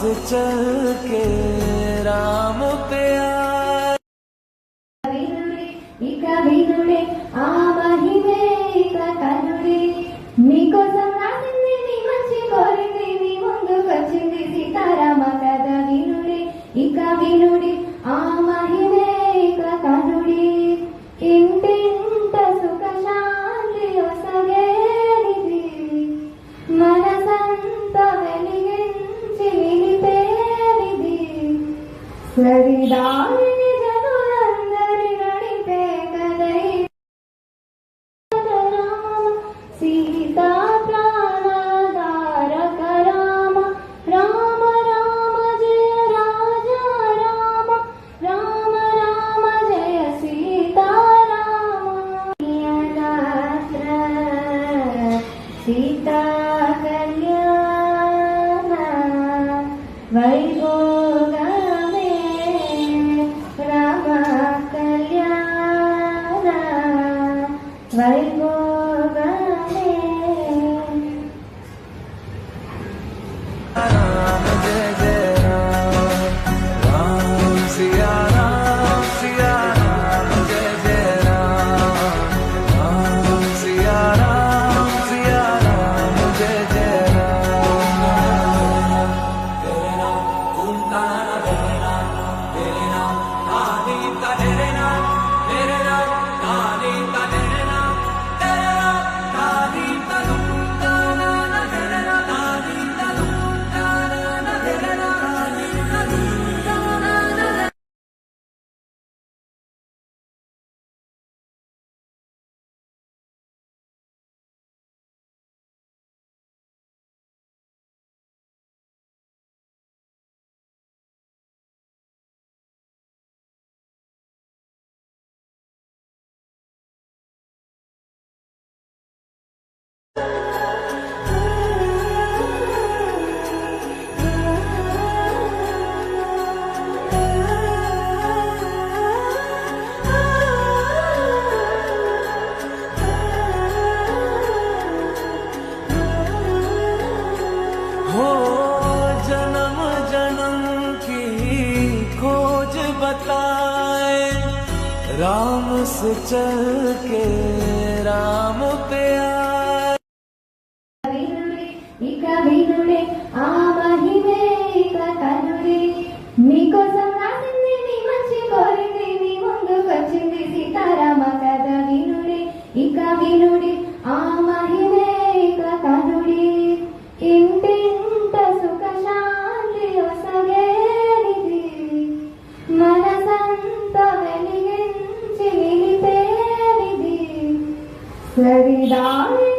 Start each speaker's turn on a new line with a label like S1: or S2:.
S1: से चल के राम पे
S2: ఇక వినుడే ఆ మహిమే ఇక కనుడే నీకోసం రాసింది నీ మంచి కోరింది నీ ముందుకొచ్చింది సీతారామ కథ వినుడే ఇక వినుడే ఆ మహిమే ఇక కనుడే ఇంటింట సుఖ శాంతి ఒసగేది మనసంత వెలిగించి నిలిపేది సరిదారిని జనులందరి నడిపే కదై సీతా ప్రాణధారక రామ రామ రామ జయ రాజా రామ రామ రామ జయ సీతారామ సీతా కళ్యాణ వైభోగమే రామ కళ్యాణ వైభోగమే
S1: राम जय जय राम राम सिया राम जय जय राम राम सिया राम जय जय राम तेरे नाम ओम तारा तेरे नाम आदि तेरे नाम तेरे नाम आदि तेरे नाम तेरे नाम आदि तनु ताना तेरे नाम आदि तनु ताना तेरे नाम आदि तनु ताना हो जन्म जन्म की खोज बताए राम से चल के राम पे आए
S2: వినుడే ఇక వినుడే ఆ మహిమే ఇక కనుడే నీకోసం రాసింది నీ మంచి కోరింది నీ ముందుకొచ్చింది సీతారామ కథ వినుడే ఇక వినుడే ఆ మహిమే ఇక కనుడే ఇంటింట సుఖ శాంతి ఒసగేది మనసంత వెలిగించి నిలిపేది సరిదారి